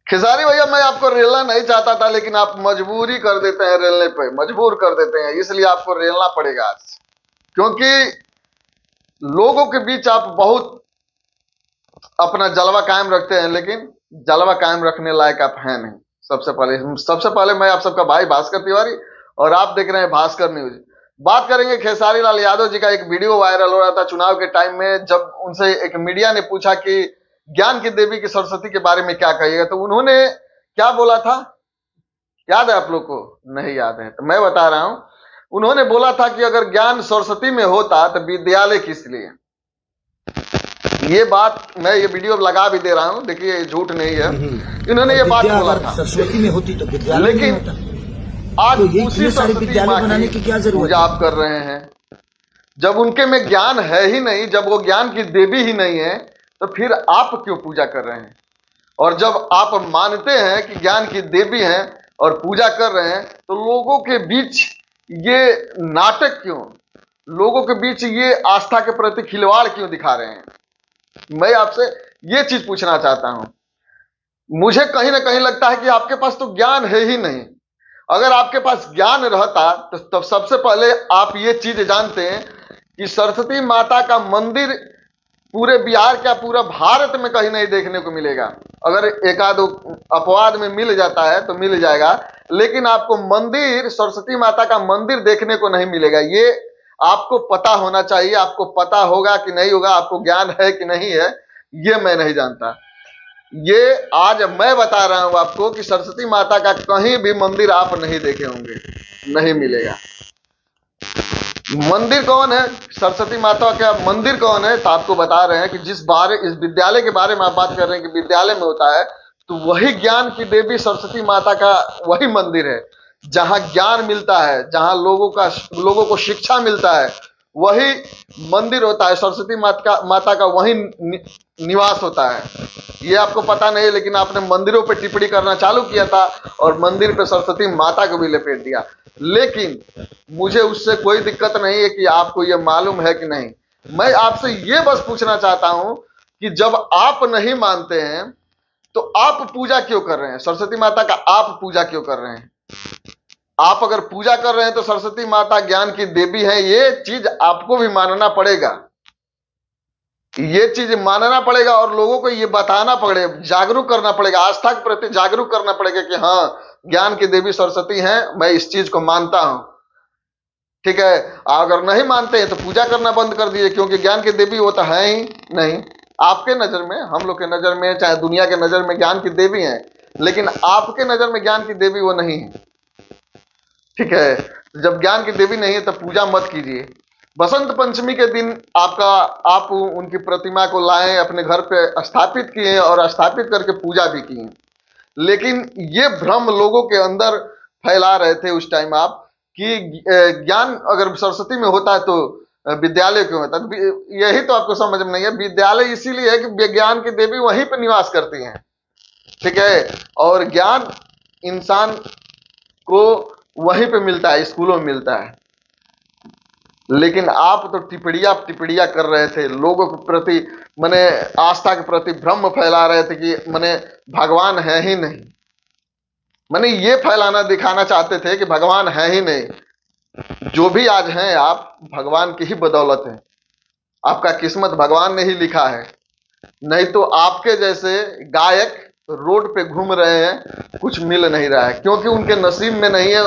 खेसारी भैया, मैं आपको रेलना नहीं चाहता था, लेकिन आप मजबूरी कर देते हैं, रेलने पे मजबूर कर देते हैं, इसलिए आपको रेलना पड़ेगा आज। क्योंकि लोगों के बीच आप बहुत अपना जलवा कायम रखते हैं, लेकिन जलवा कायम रखने लायक आप हैं नहीं। सबसे पहले मैं आप सबका भाई भास्कर तिवारी, और आप देख रहे हैं भास्कर न्यूज। बात करेंगे खेसारी लाल यादव जी का। एक वीडियो वायरल हो रहा था चुनाव के टाइम में, जब उनसे एक मीडिया ने पूछा कि ज्ञान की देवी की सरस्वती के बारे में क्या कहिएगा, तो उन्होंने क्या बोला था, याद है आप लोग को? नहीं याद है तो मैं बता रहा हूं। उन्होंने बोला था कि अगर ज्ञान सरस्वती में होता तो विद्यालय किस लिए। ये बात मैं ये वीडियो लगा भी दे रहा हूं, देखिए ये झूठ नहीं है, इन्होंने ये बात बोला था। सरस्वती में होती तो विद्यालय लेकिन नहीं होता। आज तो ये उसी सारे सरस्वती विद्यालय माँ बनाने की क्या जरूरत पूजा आप कर रहे हैं। जब उनके में ज्ञान है ही नहीं, जब वो ज्ञान की देवी ही नहीं है, तो फिर आप क्यों पूजा कर रहे हैं? और जब आप मानते हैं कि ज्ञान की देवी हैं और पूजा कर रहे हैं, तो लोगों के बीच ये नाटक क्यों, लोगों के बीच ये आस्था के प्रति खिलवाड़ क्यों दिखा रहे हैं? मैं आपसे ये चीज पूछना चाहता हूं। मुझे कहीं ना कहीं लगता है कि आपके पास तो ज्ञान है ही नहीं। अगर आपके पास ज्ञान रहता तो तब सबसे पहले आप ये चीज जानते हैं कि सरस्वती माता का मंदिर पूरे बिहार क्या पूरा भारत में कहीं नहीं देखने को मिलेगा। अगर एक आध अपवाद में मिल जाता है तो मिल जाएगा, लेकिन आपको मंदिर, सरस्वती माता का मंदिर देखने को नहीं मिलेगा। ये आपको पता होना चाहिए। आपको पता होगा कि नहीं होगा, आपको ज्ञान है कि नहीं है, ये मैं नहीं जानता। ये आज मैं बता रहा हूं आपको कि सरस्वती माता का कहीं भी मंदिर आप नहीं देखे होंगे, नहीं मिलेगा। मंदिर कौन है? सरस्वती माता का मंदिर कौन है? तो आपको बता रहे हैं कि इस विद्यालय के बारे में आप बात कर रहे हैं कि विद्यालय में होता है, तो वही ज्ञान की देवी सरस्वती माता का वही मंदिर है जहां ज्ञान मिलता है, जहां लोगों को शिक्षा मिलता है, वही मंदिर होता है। सरस्वती माता का वही निवास होता है। ये आपको पता नहीं, लेकिन आपने मंदिरों पे टिप्पणी करना चालू किया था और मंदिर पे सरस्वती माता को भी लपेट दिया। लेकिन मुझे उससे कोई दिक्कत नहीं है कि आपको ये मालूम है कि नहीं। मैं आपसे ये बस पूछना चाहता हूं कि जब आप नहीं मानते हैं तो आप पूजा क्यों कर रहे हैं? सरस्वती माता का आप पूजा क्यों कर रहे हैं? आप अगर पूजा कर रहे हैं तो सरस्वती माता ज्ञान की देवी है, ये चीज आपको भी मानना पड़ेगा। ये चीज मानना पड़ेगा और लोगों को ये बताना पड़ेगा, जागरूक करना पड़ेगा, आस्था के प्रति जागरूक करना पड़ेगा कि हाँ, ज्ञान की देवी सरस्वती हैं, मैं इस चीज को मानता हूं। ठीक है, अगर नहीं मानते हैं तो पूजा करना बंद कर दीजिए, क्योंकि ज्ञान की देवी वो तो है ही नहीं। आपके नजर में, हम लोग के नजर में, चाहे दुनिया के नजर में ज्ञान की देवी है, लेकिन आपके नजर में ज्ञान की देवी वो नहीं है। ठीक है, जब ज्ञान की देवी नहीं है तो पूजा मत कीजिए। बसंत पंचमी के दिन आप उनकी प्रतिमा को लाएं, अपने घर पे स्थापित किए और स्थापित करके पूजा भी किए। लेकिन ये भ्रम लोगों के अंदर फैला रहे थे उस टाइम आप कि ज्ञान अगर सरस्वती में होता है तो विद्यालय क्यों होता है? यही तो आपको समझ में नहीं है। विद्यालय इसीलिए है कि विज्ञान की देवी वहीं पर निवास करती हैं। ठीक है, और ज्ञान इंसान को वहीं पे मिलता है, स्कूलों में मिलता है। लेकिन आप तो टिप्पणियां कर रहे थे लोगों के प्रति, माने आस्था के प्रति भ्रम फैला रहे थे कि माने भगवान है ही नहीं। माने ये फैलाना, दिखाना चाहते थे कि भगवान है ही नहीं। जो भी आज हैं आप, भगवान की ही बदौलत है। आपका किस्मत भगवान ने ही लिखा है, नहीं तो आपके जैसे गायक रोड पे घूम रहे हैं, कुछ मिल नहीं रहा है, क्योंकि उनके नसीब में नहीं है।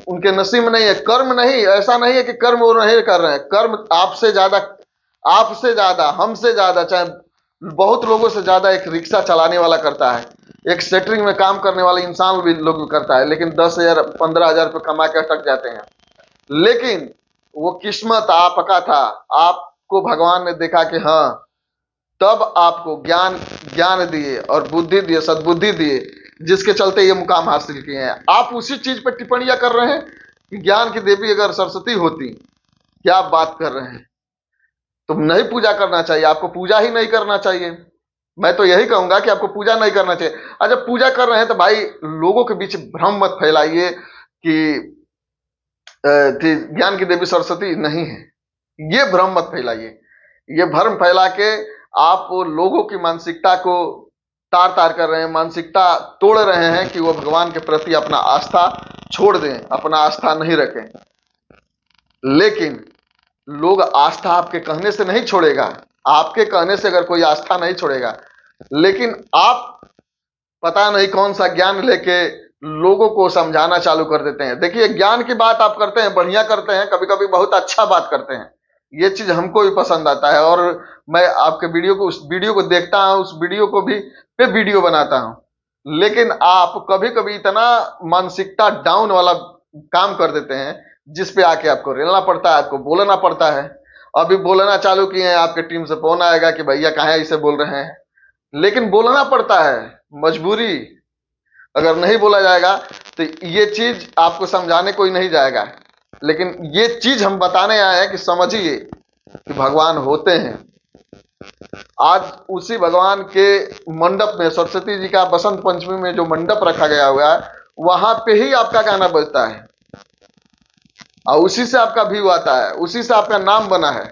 उनके नसीब में नहीं है, कर्म नहीं, ऐसा नहीं है कि कर्म वो नहीं कर रहे हैं। कर्म आपसे ज्यादा, हमसे ज्यादा, चाहे बहुत लोगों से ज्यादा एक रिक्शा चलाने वाला करता है, एक सेटरिंग में काम करने वाला इंसान भी लोग भी करता है, लेकिन 10,000 15,000 रुपये कमा के अटक जाते हैं। लेकिन वो किस्मत आपका था, आपको भगवान ने देखा कि हाँ, तब आपको ज्ञान दिए और बुद्धि दिए, सद्बुद्धि दिए, जिसके चलते ये मुकाम हासिल किए हैं। आप उसी चीज पर टिप्पणियां कर रहे हैं कि ज्ञान की देवी अगर सरस्वती होती, क्या आप बात कर रहे हैं? तो नहीं पूजा करना चाहिए, आपको पूजा ही नहीं करना चाहिए। मैं तो यही कहूंगा कि आपको पूजा नहीं करना चाहिए। और जब पूजा कर रहे हैं तो भाई लोगों के बीच भ्रम मत फैलाइए कि ज्ञान की देवी सरस्वती नहीं है। ये भ्रम मत फैलाइए। ये भ्रम फैला के आप लोगों की मानसिकता को तार तार कर रहे हैं, मानसिकता तोड़ रहे हैं कि वो भगवान के प्रति अपना आस्था छोड़ दें, अपना आस्था नहीं रखें। लेकिन लोग आस्था आपके कहने से नहीं छोड़ेगा, आपके कहने से अगर कोई आस्था नहीं छोड़ेगा, लेकिन आप पता नहीं कौन सा ज्ञान लेके लोगों को समझाना चालू कर देते हैं। देखिए, ज्ञान की बात आप करते हैं, बढ़िया करते हैं, कभी कभी बहुत अच्छा बात करते हैं, ये चीज हमको भी पसंद आता है, और मैं आपके उस वीडियो को देखता हूं, उस वीडियो को भी पे वीडियो बनाता हूं। लेकिन आप कभी कभी इतना मानसिकता डाउन वाला काम कर देते हैं जिस पे आके आपको रेलना पड़ता है, आपको बोलना पड़ता है। अभी बोलना चालू किए हैं, आपके टीम से फोन आएगा कि भैया कहाँ ऐसे बोल रहे हैं, लेकिन बोलना पड़ता है, मजबूरी। अगर नहीं बोला जाएगा तो ये चीज आपको समझाने कोई नहीं जाएगा, लेकिन ये चीज हम बताने आए हैं कि समझिए कि भगवान होते हैं। आज उसी भगवान के मंडप में, सरस्वती जी का बसंत पंचमी में जो मंडप रखा गया हुआ है, वहां पे ही आपका गाना बजता है और उसी से आपका व्यू आता है, उसी से आपका नाम बना है,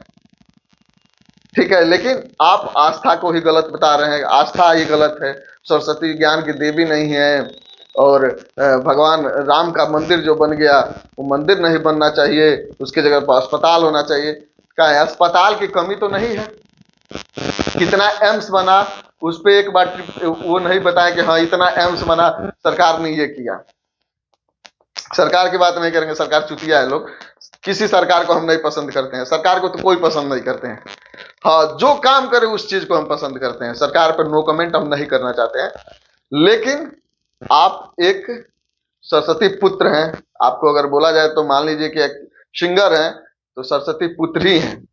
ठीक है। लेकिन आप आस्था को ही गलत बता रहे हैं, आस्था ही गलत है, सरस्वती ज्ञान की देवी नहीं है, और भगवान राम का मंदिर जो बन गया वो मंदिर नहीं बनना चाहिए, उसकी जगह पर अस्पताल होना चाहिए। क्या है, अस्पताल की कमी तो नहीं है, कितना एम्स बना उस पे एक बार वो नहीं बताया कि हाँ इतना एम्स बना, सरकार ने ये किया। सरकार की बात नहीं करेंगे, सरकार चुतिया है लोग, किसी सरकार को हम नहीं पसंद करते हैं, सरकार को तो कोई पसंद नहीं करते हैं। हाँ, जो काम करे उस चीज को हम पसंद करते हैं, सरकार पर नो कमेंट हम नहीं करना चाहते हैं। लेकिन आप एक सरस्वती पुत्र हैं, आपको अगर बोला जाए तो मान लीजिए कि एक सिंगर हैं तो सरस्वती पुत्र ही हैं,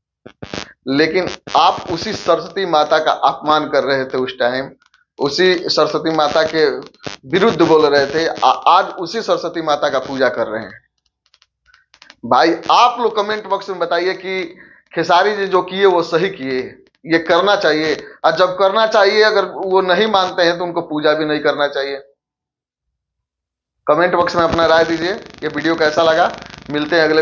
लेकिन आप उसी सरस्वती माता का अपमान कर रहे थे उस टाइम, उसी सरस्वती माता के विरुद्ध बोल रहे थे, आज उसी सरस्वती माता का पूजा कर रहे हैं। भाई आप लोग कमेंट बॉक्स में बताइए कि खेसारी जी जो किए वो सही किए, ये करना चाहिए, और जब करना चाहिए अगर वो नहीं मानते हैं तो उनको पूजा भी नहीं करना चाहिए। कमेंट बॉक्स में अपना राय दीजिए। ये वीडियो कैसा लगा, मिलते हैं अगले